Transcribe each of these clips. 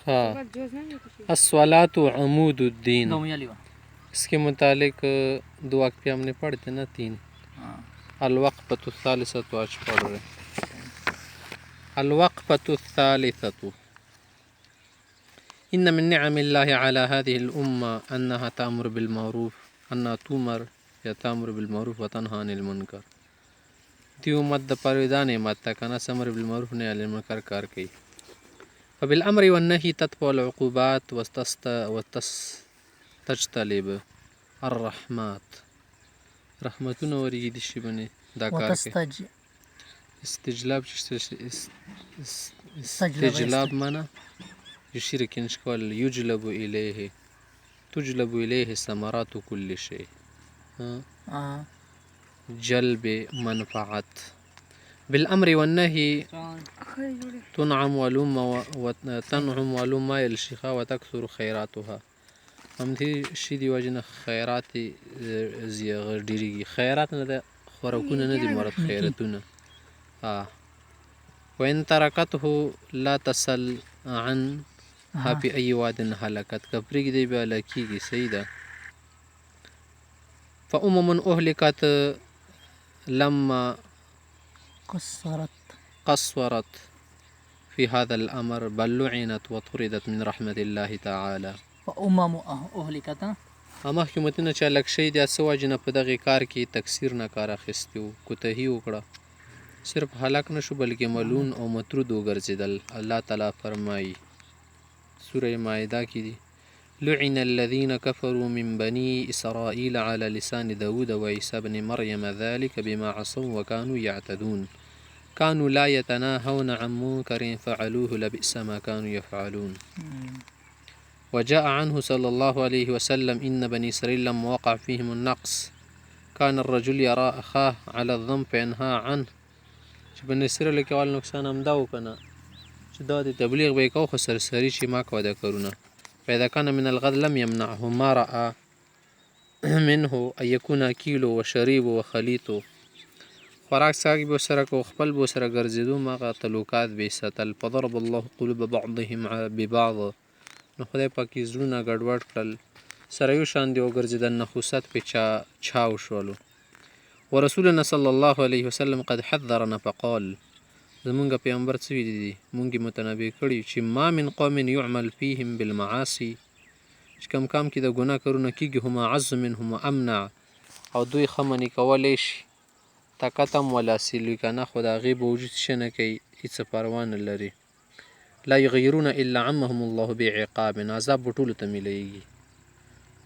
हाँ, अस्सलातु अमूद उद्दीन, इसके मुतालिक दो वाक़े हमने पढ़े थे ना 3। अलवक़फ़तु सालिसतु आज पढ़ रहे। अलवक़फ़तु सालिसतु इन्न मिन निअमिल्लाहि अला हाज़िहिल उम्मा अन्नहा तामुरु बिल मअरूफ़ अन्नहा तुमर या तामुरु बिल मअरूफ़ व तन्हा अनिल मुनकर। दी उम्मत द परदा नेमत ता कना समर बिल मअरूफ़ ने अनिल मुनकर कार कई। फबिल अम्रि वन नही तत्बउल उक़ूबात वतस्तजतलिब अर्रहमात। रहमतुना वरीगी दिशी बने दा कार के استجلاب استجلاب माना يشير كنشكول يجلب إليه تجلب إليه ثمرات كل شيء جلب منفعت بالأمر والنهي تنعم ولوم الشيخة وتكثر خيراتها. هم دي شي دي وجنه خيرات ډیریږي. خیرات نه ده خوراکونه نه دي مراد، خیراتونه. وإن تركته لا تسل عنها في أي واد هلكت. کپریږي دی به هلاکیږي. صحیح ده. فأمم أهلكت لما قصرت في هذا الأمر بل لعنت وطردت من رحمة الله تعالى. فأمم أهلكت محکومتونه چې هلک شوي دي څه وجې نه په دغې کار کې تکثیر نه کار اخیستي وو، کوتاهي وکړه. صرف هلاک نه شو بلکې ملعون او مطرود وګرځېدل. الله تعالی فرمایي سوره مائده کې دي لعن الذين كفروا من بني إسرائيل على لسان داود وعيسى بن مريم ذلك بما عصوا وكانوا يعتدون كانوا لا يتناهون عن منكر فعلوه لبئس ما كانوا يفعلون. وجاء عنه صلى الله عليه وسلم إن بني إسرائيل لما وقع فيهم النقص كان الرجل يرى أخاه على الذنب فينهى عنه. چې بني اسرائیل کې اول نقصان همدا و که نه چې دا د تبلیغ به یې کو خو سرسري چې ما کوه دا کارونه. فإذا كان من الغد لم يمنعه ما رأى منه أن يكون أكيله وشريبه وخليطه. خوراک څښاک به ورسره کو، خپل به ورسره ګرځېدو، هماغه تعلقات به یې ساتل. فضرب الله قلوب بعضهم ببعض. نو خدای پاک یې زړونه ګډوډ کړل، سره یو شان دي وګرځېدل، نحوست پې چاو شولو. ورسولنا صلی الله علیه وسلم قد حذرنا فقال زمونږ پیغمبر څه ویلي دي، مونږ یې متنبه کړي چې ما من قوم يعمل فيهم بالمعاصي، چې کم کام کې د ګناه کارونه کېږي هم اعز منهم وامنع او دوی ښه منې کولی شي، طاقت هم ولاسي لوي که نه، خو د هغې باوجود څه نه کوي، هېڅ پروا نه لري. لا یغیرون الا عمهم الله بعقاب. عذاب به ټولو ته میلیږي،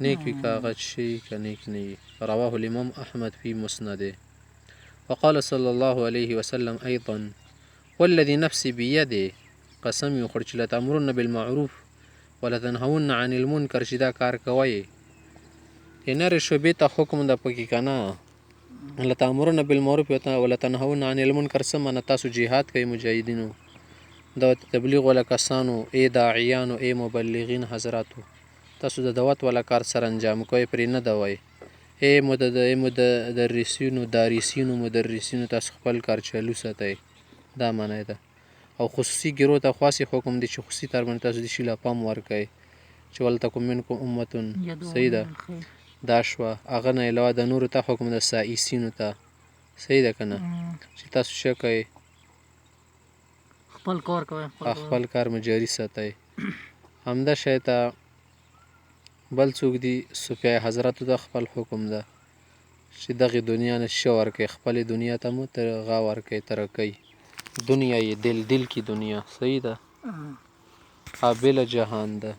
نیک وي که هغه شي که نیک نه وي. رواه الامام احمد في مسنده. وقال صلى الله عليه وسلم ايضا والذي نفسي بيده، قسم یې وخوړ چې لتأمرن بالمعروف ولتنهون عن المنکر، چې دا کار کوئ. یې نرې شعبې ته حکم ده پکې که نه. لتأمرن بالمعروف ولتنهون عن المنکر څه معنی؟ تاسو جهاد کوئ مجاهدینو، د تبلیغ والا کسانو، ای داعیانو، ای مبلغین حضراتو، تاسو د دعوت والا کار سره انجام کوئ، پرې نه دوئ. ای مدرسینو تاسو خپل کار چالو ساتئ، دا معنی ده. او خصوصي ګیرو ته خاصې حکم دی چې خصوصي تر باندې تاسو دې شي له پام ورکئ چې ولتکن منکم امة. صحیح ده. دا شوه. هغه نه علاوه د نورو ته حکم ده، سائسینو ته. صحیح ده که نه، چې تاسو څه کوئ، خپل کار مجاري ساتئ. همدا شی ته بل څوک دي صوفیای حضراتو ته خپل حکم ده چې دغې دنیا نه څه ورکئ، خپلې دنیا ته مو غا ورکئ، ترقی. دنیا یې دل کی دنیا. صحیح ده. قابل جهان ده.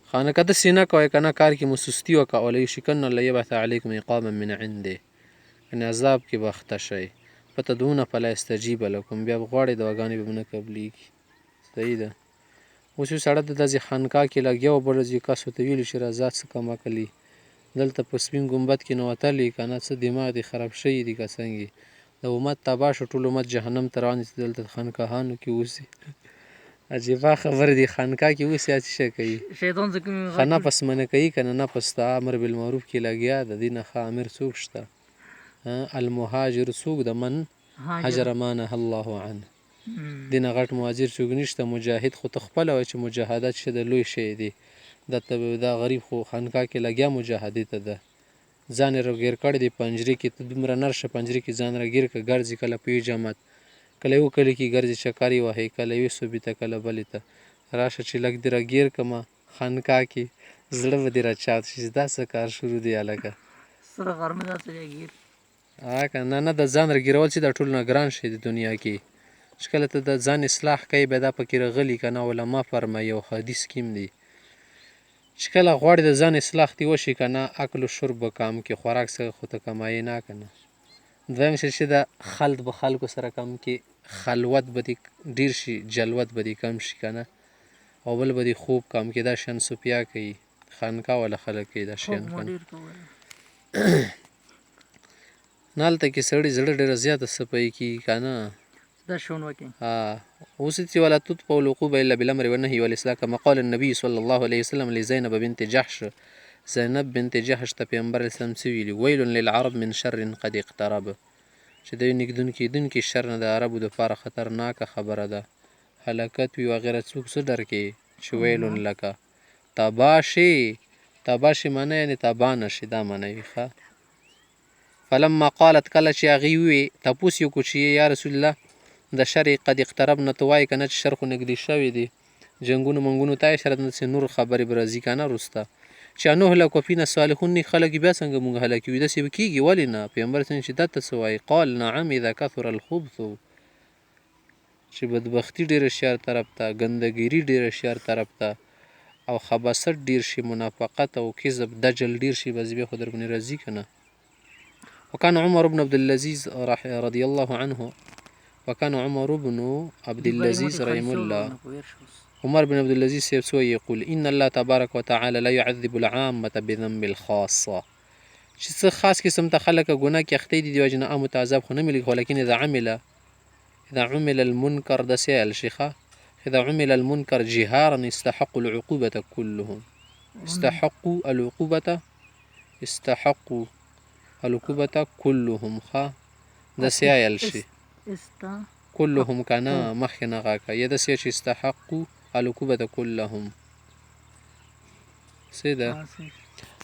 خانه که داسې نه کوئ که نه، کار کې مو سستي وکړه او لیوشکن الله یبعث علیکم عقابا من عنده، یعنې عذاب کې به اخته شئ. فتدعون فلا یستجیب لکم، بیا به غواړئ دعاګانې به نه قبلیږي. صحیح ده. اوس یو سړی د داسې خانقاه کې لګیا و، بل ورځ یې کس ورته ویلي چې راځه څه کم عقل یې دلته په سپین ګمبد کې ننوتلی که نه، څه دماغ دې خراب شوي دي که څنګه، د امت تباه شو، ټول امت جهنم ته روان دي، دلته خانقاهانو کې اوسي. عجیبه خبره دی، خانقاه کې اوسي څه شی کوي، ښه نفس منع کوي که نه، نفس ته امر بالمعروف کې لګیا ده، دې نه ښه امر څوک شته. المهاجر څوک ده؟ من هجر ما نهى الله عنه. دینه غټ مهاجر څوک نشته مجاهد خو ته خپله وایه چې مجاهدت چې د لوی شی دی دا غریب خو خانقاه کې لګیا مجاهدې ته ده ځان یې راګیر کړی دی پنجرې کې ته دومره نر شه پنجرې کې ځان راګیر کړه ګرځي کله په یو جماعت کله یو کلي کې ګرځي چکر یې وهي کله یوې صوبې ته کله بلې ته راشه چې لږ دې راګیر کړمه خانقاه کې زړه به دې راچاود شي چې دا څه کار شروع دی هلکه سره غرمه داسې راګیر که نه د ځان راګیرول چې دا ټول نه ګران شی د دنیا کې چې کله ته د ځان اصلاح کوې بیا دا پکې راغلي که نه علما فرمایي او حدیث کې هم دی چې کله غواړې د ځان اصلاح دې وشي که نه اکل و شرب به کم کې خوراک څخه خو ته کمایې نه که نه دویم شی چې د خلط به خلکو سره کم کې خلوت به دې ډېر شي جلوت به دې کم شي که نه او بل به دې خوب کم کې دا شیان صوفیا کوي خانقاه والا خلک کوي دا شیان که نه نه هلته کې سړي زړه ډېره زیاته صفایي کېږي که نه دا شون وکي اوس چې ولا تطفئ العقوبة الا بالامر والنهي والاصلاح كما قال النبي صلى الله عليه وسلم لزينب بنت جحش زینب بنت جحش ته پیغمبر اسلام څه ویلي ویل للعرب من شر قد اقترب چې دوی نږدونکي شر نه د عربو دپاره خطرناکه خبره ده هلاکت وي وغیره څوک څه ډر کې چې ویل لکه تباه شي معنی یعنې تباه نه شي دا معنی وي ښه فلما قالت کله چې هغې ووې تپوس یې وکړو چې یا رسول الله د شر قد اقترب نه ته وایې که نه چې شر خو نږدې شوی دی جنګونو منګونو ته اشاره ده چې نور خبرې به راځي که نه وروسته چې نهلک وفینا الصالحون نه خلک بیا څنګه موږ هلاکوي داسې به کېږي ولې نه پیغمبر صلی چې دا ته څه وایي قال نعم اذا کثر الخبث چې بدبختي ډېره شیار طرف ته ګندګیري ډېره شیار طرف ته او خباثت ډېر شي منافقت او کذب دجل ډېر شي بس بیا خو در باندې راځي که نه وكان عمر بن عبد العزيز رضي الله عنه وكان عمر بن عبد العزيز رحمه الله عمر بن عبد العزيز سيبسوي يقول إن الله تبارك وتعالى لا يعذب العامة بذنب الخاصة چې څه خاص قسم ته خلک ګناه کې اخته دي د وجې نه عامو ته عذاب خو نه ملي ولکن اذا عمل المنكر د سیل شيخه اذا عمل المنكر جهارا استحقوا العقوبة كلهم استحقوا العقوبة كلهم خا د سیل شي كلهم كنا مخکې نه غاکه یا د سې چې استحقوا العقوبة كلهم څه ده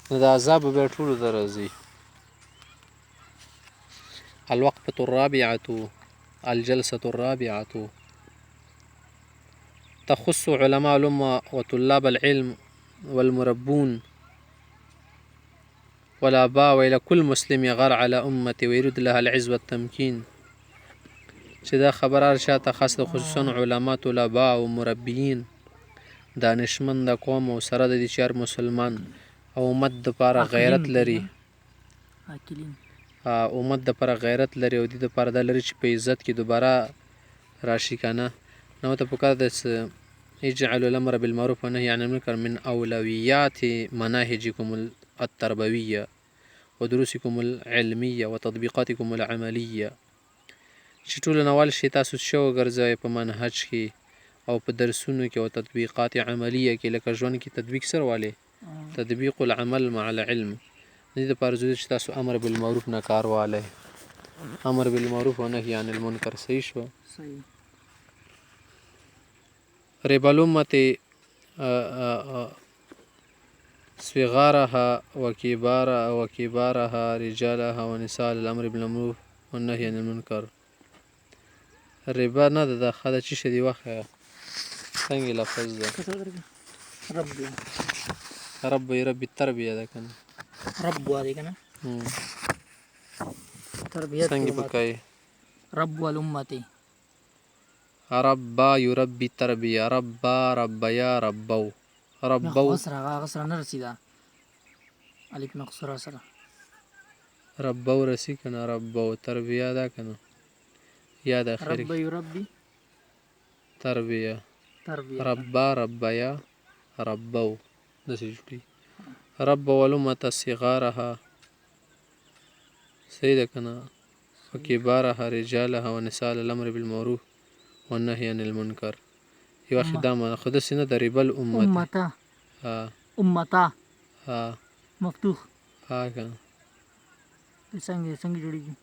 نو د عذاب بیا ټولو ته راځي الوقفة الرابعة الجلسة الرابعة تخص علماء الأمة وطلاب العلم والمربون والآباء وإلى كل مسلم يغار على أمتي ويريد لها العز والتمكين چې دا خبر هر چاته خاص ده خصوصا علما طلبا او مربیین دانشمند د قوم او سره د دې چې هر مسلمان او امت دپاره غیرت لري امت دپاره غیرت لري او دې دپاره دا لري چې په عزت کې دوباره راشي که نه نو ته پکار ده اجعلوا الامر بالمعروف والنهي عن المنکر من اولویات مناهجکم التربویه ودروسکم العلمیه وتطبیقاتکم العملیه چې ټوله نوال شي تاسو څه وګرځوئ په منهج کې او په درسونو کې او تطبیقات عملیه کې لکه ژوند کې تطبیق سره والی تطبیق العمل مع العلم دې دپاره ضروري چې تاسو امر بالمعروف نه کار والی امر بالمعروف و نهي عن المنکر صحیح شو ربا الامة صغارها وكبارها رجالها ونساء الامر بالمعروف والنهي عن المنکر ربا نه ده دا ښه ده چې شي دې وښیه څنګه لفظ ده رب تربیه ده که نه رب وادي که نه تربیت څنګه پکایي رب والامتي ربا یربي تربیه ربیا ربو غسر نه رسیده الف مقصوره سره ربو رسی که نه ربو تربیه ده که نه یا د اخر رب يربي تربیه ربیا ربو داسې جوړي رب والامة صغارها صحیح ده که نه وکبارها رجالها ونساء الامر بالمعروف والنهي عن المنکر یو اخي دا معنی خو داسې نه ده ربا الامة امتا مفتوح که نه څنګه جوړیږي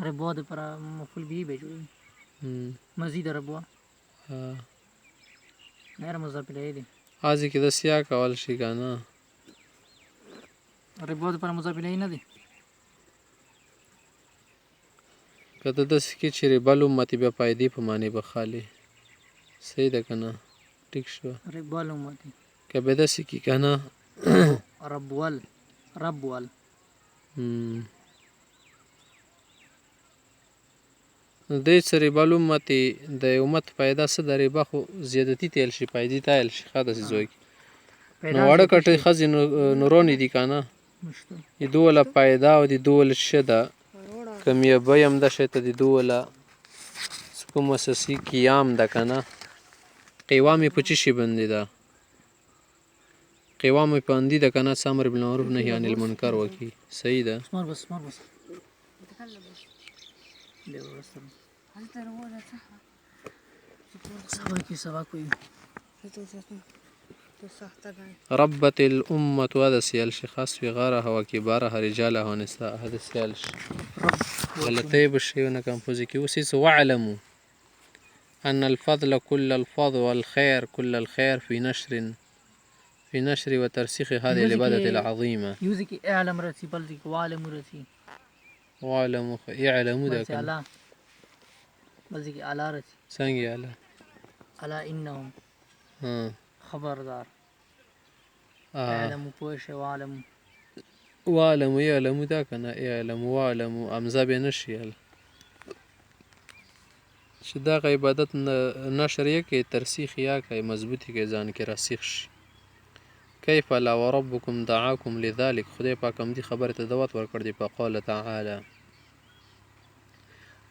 ربا د پر مفعول به جوړیږي مزید ربوه ها غیر مضاف الیه دی هذه کې د سیا کول شي که نه ربوه دپاره مضاف الیه نه دی که ته داسې کې چې ربل امتي بیا فایدې په معنی به خالي صحیح ده که نه ټیک شوه ربوه الامتی که بیا داسې کې که نه ربول ربول دې څه ربل امتي د امت پیدا څه د ربا خو زیادتي تیل شي فایدې تایل شي ښه داسې ځای کې نو واړه کټې ښځې نورانې دي که نه د دوله پیدا او د دوله شه ده کمیابی هم ده شی ته د دوله کوم اساسي قیام ده که نه قوام یې په څه شي باندې ده قوام یې په اندي ده که نه څه امر بالمعروف نهي عن المنکر وکړي صحیح ده اسمار بس اسمار بس سبا کی سبا کوئی ربت الأمة هذا سيال شي خاص في غارها وكبارها رجالها ونساء هذا سيال شي غلطي بالشي وانا كان فوزيكي وسيس واعلموا أن الفضل كل الفضل والخير كل الخير في نشر وترسيخ هذه العبادة العظيمة یوزی کی اعلم رسی بل دی عالم رسی واعلموا يعلموا بل ده سی كان علا بل دی کی علا رسی سانجي على علا انهم خبردار اعلموا پوش وعلموا واعلموا يعلموا ده كان يعلموا واعلموا امزا بنشيال چې دا عبادت نشر یې کې ترسیخ یا کې مضبوطی کې ځان کې راسخ شي کیف لا وربکم دعاکم لذلك خدای پاک هم دې خبره ته دعوت ورکړ دی په قول تعالی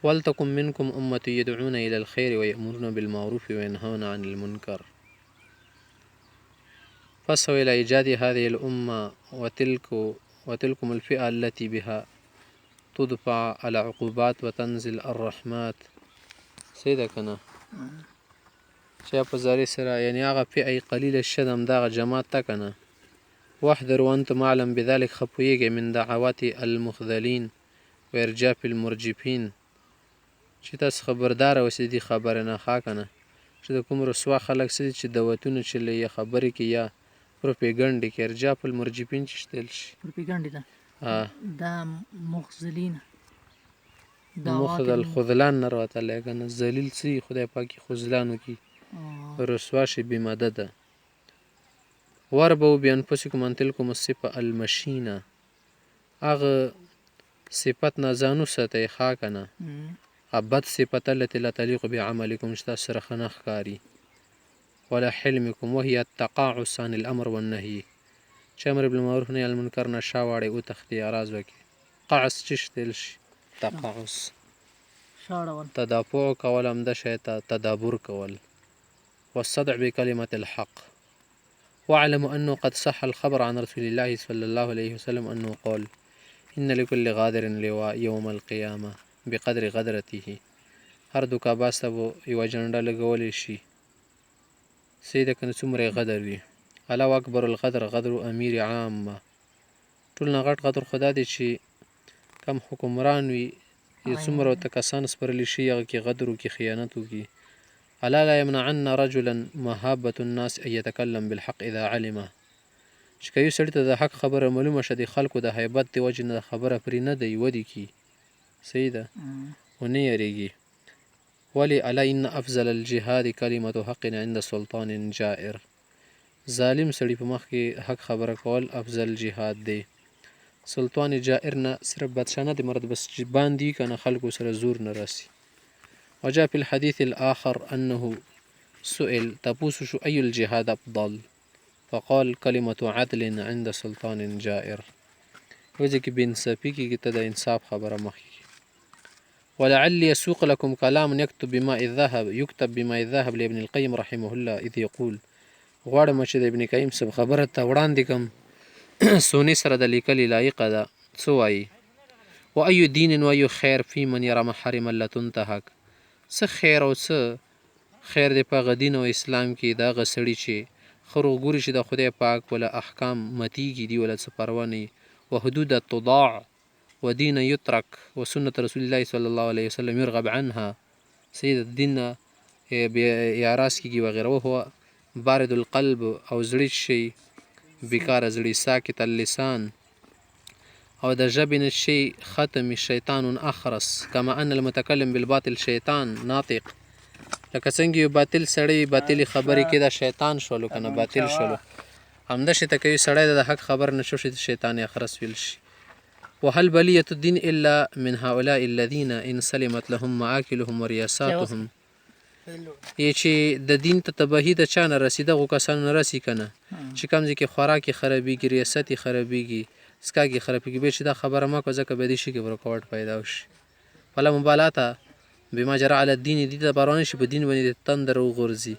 ولتكن منكم أمة يدعون إلى الخير ويأمرون بالمعروف وينهون عن المنكر فاسعوا إلى إيجاد هذه الأمة وتلكم الفئة التي بها تدفع العقوبات وتنزل الرحمات سيدة كنا شيء بزاري سرا يعني هغه فئة قليل الشدم داغ جماعت تا كنا واحذروا وأنتم أعلم بذلك خپويږئ من دعوات المخذلين وإرجاف المرجفين چې تاسو خبردار اوسئ دې خبره نه ښه که نه چې د کوم رسوا خلک څه دي چې دعوتونه چلوي یا خبرې کې یا پروپیګنډې کې ارجاف المرجفین چې شتل شي پروپیګنډې ده دا مخذلین مخذل خذلان نه راوتلی که نه ذلیل څه خدای پاک خذلان وکړي رسوا شي بمدده واربوا بانفسکم ان تلکم الصفه المشینه هغه صفت نه ځان وساتئ ښه که نه بد صفت التي لا تليق بعملكم اشتاس رخنخ كاري ولا حلمكم وهي التقاعس عن الأمر والنهي شامر بالمعروف نهي عن المنكر نشاواري او تخدي اراز وكي قعس تشتلش تقاعس تدافع كول امده شيطا تدابر كول والصدع بكلمة الحق واعلموا أنه قد صح الخبر عن رسول الله صلى الله عليه وسلم أنه قال إن لكل غادر لواء يوم القيامة بقدر غدرته هر دوکا باز ته به یوه جنډه لګولی شي سیده که نه څومره غدر وي الله اکبر الغدر غدر امیر عامه ټول نه غټ غدر خو دا دی چې کم حکمران وي یا څومره ورته کسان سپرلی شي هغه کې غدر وکړي خیانت وکړي الا لا یمنعن رجلا مهابة الناس ان یتکلم بالحق اذا علمه چې که یو سړي ته د حق خبره معلومه شه د خلکو د هیبت د وجې نه خبره پرې نه دی ودې کي صحیح ده ونه یریږي ولې الا ان افضل الجهاد کلمة حق عند سلطان جائر ظالم سړي په مخ کې حق خبره کول افضل جهاد دی سلطان جائر نه صرف بادشاه نه دی مرد بس چې باندې کنه خلکو سره زور نه راسي وجاء في الحديث الآخر أنه سئل تبوس شو أي الجهاد أفضل فقال كلمة عدل عند سلطان جائر وجه کې بانصافي کې ته د انصاف خبره مخکې ولعلي يسوق لكم كلام يكتب بماء الذهب لابن القيم رحمه الله إذ يقول غواړم چې د ابن قیم صاحب خبره ته وړاندې کم سونی سره د لیکلي لایقه ده څه وایي وأي دين وأي خير في من يرى محارم لا تنتهك څه خیر او څه خیر دی په هغه دین او اسلام کې د هغه سړي چې ښه روغ چې د خدای پاک ولا احکام متیږي دي ولا څه پروا نه وحدود تضاع ودين يترك وسنة رسول الله صلى الله عليه وسلم يرغب عنها صحیح د دین نه اعراض کېږي وغیره وهو بارد القلب او زړه شي بیکاره زړه ساکت اللسان او د ژبې نه شي ختم شیطان اخرس کما ان المتکلم بالباطل شیطان ناطق لکه څنګه یو باطل سړی باطلې خبرې کې دا شیطان شولو که نه باطل شولو همداسې ته که یو سړی د حق خبر نه شو شي شیطان اخرس ویل شي وهل بلیة الدین الا من هؤلاء الذین ان سلمت لهم معاکلهم وریاساتهم یې چې د دین ته تباهي د چا نه رسي دغو کسانو نه رسي که نه چې کوم ځای کې خوراک یې خرابېږي ریاست یې خرابېږي څښاک یې خرابېږي بیا چې دا خبره مه کوه ځکه بیا دې شي کې به رکاوټ پیدا وشي فلا مبالاته بما جرى على الدین دې ته به روان شي په دین باندې د تندر وغورځي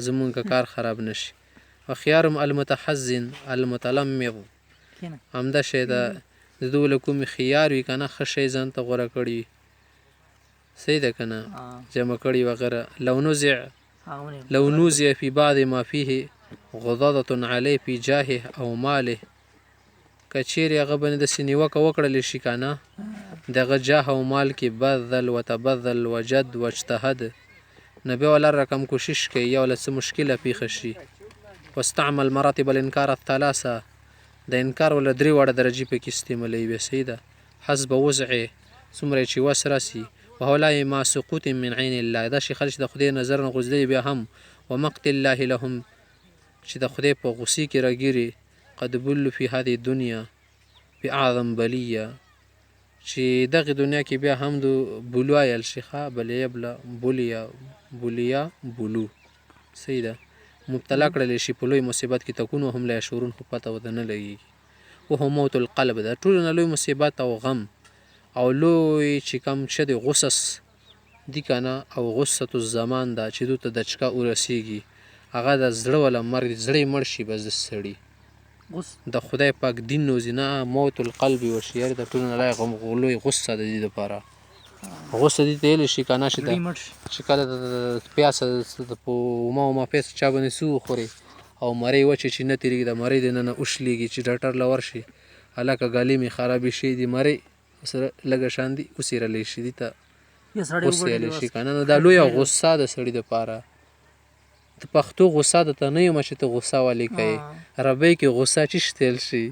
زمونږ کار خراب نه شي وخیارهم المتحزن المتلمض همدا شی ده د دوی له کومې خیار وي که نه ښه شی ځان ته غوره کړي وي صحیح ده که نه جمع کړي وغیره لو نوزع فی بعض ما فیه غضاضة علیه فی جاهه او ماله که چیرې هغه باندې داسې نیوکه وکړلی شي که نه د هغه جاه او مال کې بذل وتبذل وجد واجتهد نو بیا ولا رقم کوشش کوي یا ولا څه مشکله پیښه شي واستعمل مراتب الانکار الثلاثه د انکار ولا درې واړه درجې پکې استعمالوي بیا صحیح ده حسب وضعې څومره چې وس راسي وهؤلاء ما سقوط من عین الله دا شي خلک چې د خدای نظر نه غورځېدلي بیا هم ومقت الله لهم چې د خدای په غوسې کې راګیري قد بلوا فی هذه الدنیا باعظم بلیه چې دغې دنیا کې بیا هم د بلو ویل شي ښه بلیه بله بولیا بلو صحیح ده مبتلا کړلی شي په لوی مصیبت کې تکون هم لا یشعرون خو پته ورته نه لګېږي وهو موت القلب ده ټولو نه لوی مصیبت او غم او لوی چې کوم شه د غصص دي که نه او غصة الزمان ده چې دوی ته د چکه ورسیږي هغه د زړه والا مرګ دی زړه یې مړ شي بس د سړي د خدای پاک دین نوځي نه موت القلب وشي یعنې د ټولو نه لوی غصه د دې دپاره غصه دې ته ویلی شي که نه چې کله د پیاسه په وما پیاسه چا باندې څه وخوري او مرۍ وچې چې نه تېرېږي د مرۍ دننه اوښلېږي چې ډاکټر له ورشي هلکه ګالې مې خرابې شوي دي مرۍ سره لږه شان دي وڅېرلی شي دې ته وڅېرلی شي که نه نو دا لویه غصه د سړي دپاره د پښتو غصه درته نه یم چې ته غصه ولې کوې عربۍ کې غصه چې شتیل شي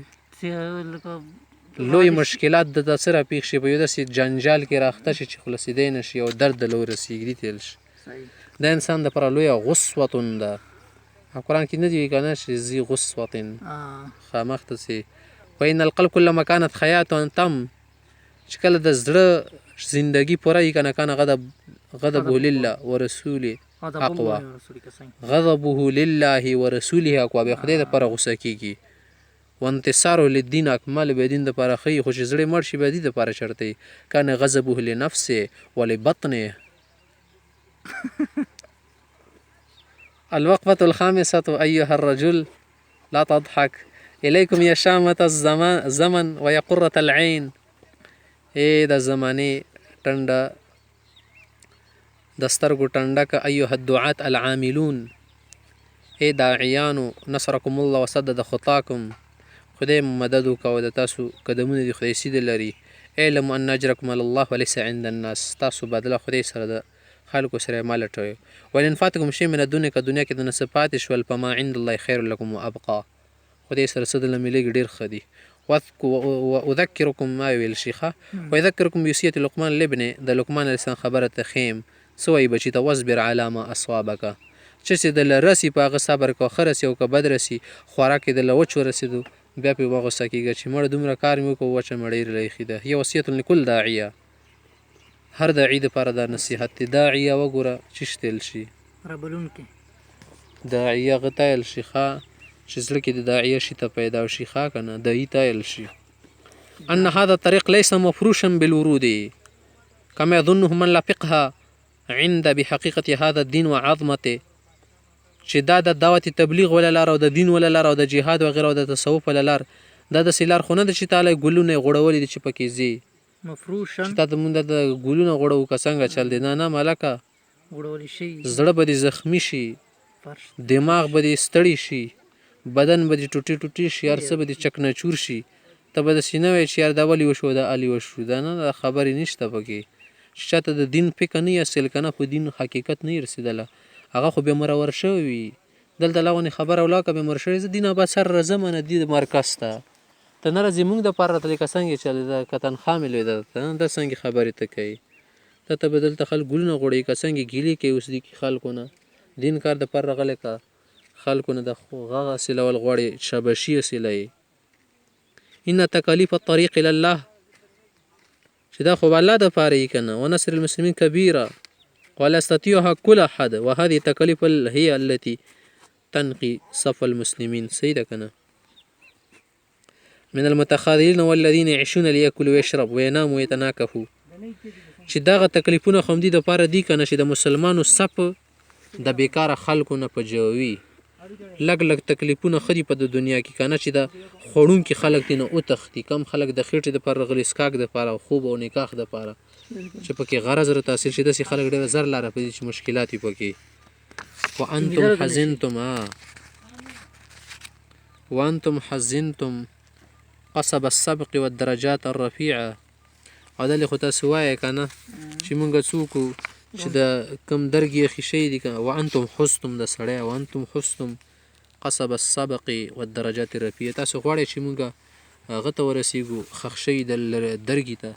لوی مشکلات د ته څه راپېښ شي په یو داسې جنجال کې راخته شي چې خلاصېدی نه شي او درد د له ورسېږي تېل شي دا انسان دپاره لویه غصوتن ده او قرآن کې نه دي که نه چې ذي غصوتن خامخ داسې فإن القلب كلما كانت حیاة تم چې کله د زړه زندگی پوره وي که نه کان غضبه لله ورسوله اقوا غضبه لله ورسوله اقوا بیا خدای دپاره غصه کېږي وانتصاره للدین اکمل بیا دین دپاره ښیي خو چې زړه مړ شي بیا دې دپاره چېرته وي کان غضبه لنفسه ولبطنه الوقفة الخامسة أيها الرجل لا تضحك إليكم يا شامة الزمن ويا قرة العين د زمانې ټنډه د سترګو ټنډکه ایها الدعاة العاملون داعیانو نصرکم الله وسدد خطاکم خدای مدد وکړه د تاسو قدمونه دي خدای سیده لري علم ان اجرکم علی الله وليس عند الناس تاسو بدله خدای سره د خلکو سره مال لټوي ولئن فاتکم شی من الدنیا که دنیا کې د نه څه پاتې شول فما عند الله خیر لکم وابقا خدای سره څه درله میلیږي ډېر ښه دي واذکرکم ما ویل شیخه ويذکرکم بوصیة لقمان لابنه د لقمان علیه السلام خبره ته ښیم څه وایي بچي ته واصبر علی ما اصابکه چې دله رسي په هغه صبر کوه ښه رسي او که بد رسي خوراک یې دله وچ ورسېدو بیا پرې مه غوسه کېږه چې مړه دومره کار مې وکړو وچه مړۍ یې ایښې ده هي وصیة لکل داعیه هر داعي دپاره دا نصیحت دی داعیه وګوره چې شتیل شي داعیه هغه ته ویل شي ښه چې زړه کې د داعیه شي ته پیدا شي ښه که نه داعي ته ویل شي ان هذا الطريق ليس مفروشا بالورود كما يظنه من لا فقه عند بحقيقة هذا الدين وعظمته چې دا د دعوت تبلیغ ولا لار او د دین ولا لار او د جهاد وغیره او د تصوف ولا لار دا داسې لار خو نه ده چې تاله ګلونه یې غوړولي دي چې پکې ځي چې تا ته مونږ د ګلونه غوړوو که څنګه چل دی نه ملکه زړه به دې زخمي شي دماغ به دې ستړي شي بدن به دې ټوټې ټوټې شي هر څه به دې چکنچور شي ته به داسې نه وایې چې یار دا ولې وشو دا الې وشو دا نه دا خبرې نشته پکې چې چاته د دین فکر نه اصل کنه په دین حقیقت نه رسیدله هغه خو به مرور شوی وي دلته لغونې خبره ولاکه به مر شوی زه دینه به سر رزم نه دی مرکز ته ته نه راځې موږ دپاره ته لکه څنګه چې که تنخوا مې لوي درته دا څنګه خبرې ته کوي ته به دلته خلک ګلونه غوړوي که څنګه ګیلې کوي اوس دي خلکو نه دین کار دپاره راغلی که خلکو نه د هغه سیلول غواړي شابشي سیلی ان تکالیف الطریق الی الله چې دا خو به الله دپاره یي که نه ونصر المسلمین کبیره ولا يستطيعها كل أحد وهذه التكاليف هي التي تنقي صف المسلمين سيدا كنا من المتخاذلين والذين يعيشون ليأكلوا ويشربوا ويناموا ويتناكفوا چې دغه تکلیفونه خو همدې دپاره دي که نه چې د مسلمانو صف د بیکاره خلکو نه په جووي لږ لږ تکلیفونه ښه دي په د دنیا کې که نه چې د خوړونکي خلک دي نه وتښتي کم خلک د خېټې دپاره راغلي څښاک دپاره خوب او نکاح دپاره چې پکې غرض را تحصیل شي داسې خلک ډېره زر لاره پدې چې مشکلات وي پکې وانتم حزنتم قصب السبق والدرجات الرفيعه او دلې خو تاسو وایې که نه چې مونږ څوک چې د کم درګ یخي شوي دي که وانتم حزتم د سړی وانتم حزتم قصب السبق والدرجات الرفيعه تاسو غواړئ چې مونږ هغه ته ورسېږو ښخ شوي د درګي ته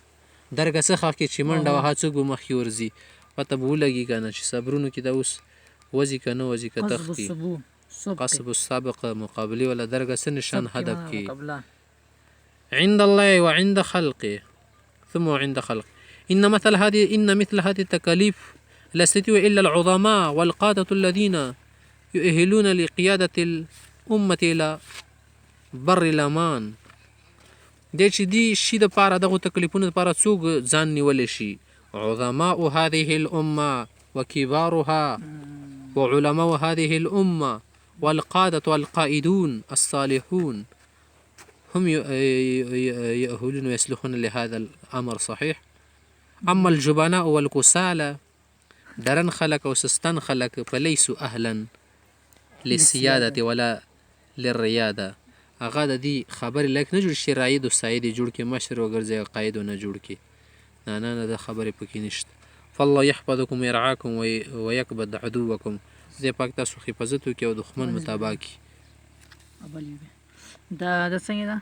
درګه څه ښخ کې چې منډه وهه څوک به مخکې ورځي پته به ولګي که نه چې صبرونو کې دا اوس وځي که نه وځي که تښتي قصب السابق مقابلې ولا درګه څه نشان هدف کې عند الله وعند خلقه ثم عند خلقه إن مثل هذه التكاليف لا يستطيع إلا العظماء والقادة الذين يؤهلون لقيادة الأمة إلى بر الأمان دی چې دی شي دپاره دغو تکلیفونو دپاره څوک ځان نیولی شي عظماء هذه الأمة وكبارها وعلماء هذه الأمة والقادة والقائدون الصالحون هم يؤهلون ويصلحون لهذا الأمر صحيح أما الجبناء والكسالى درن خلق أو سستن خلق فليسوا أهلا للسيادة ولا للريادة هغه د دې خبرې لایق نه جوړ شي رایې د سایدې جوړ کړي مشر وګرځي قاید نه جوړ کړي نه د خبرې پکې نشته فالله يحفظكم ويرعاكم ويكبد عدوكم زه پاک تاسو حفاظت وکړي او دښمن مطابق دا څنګه ده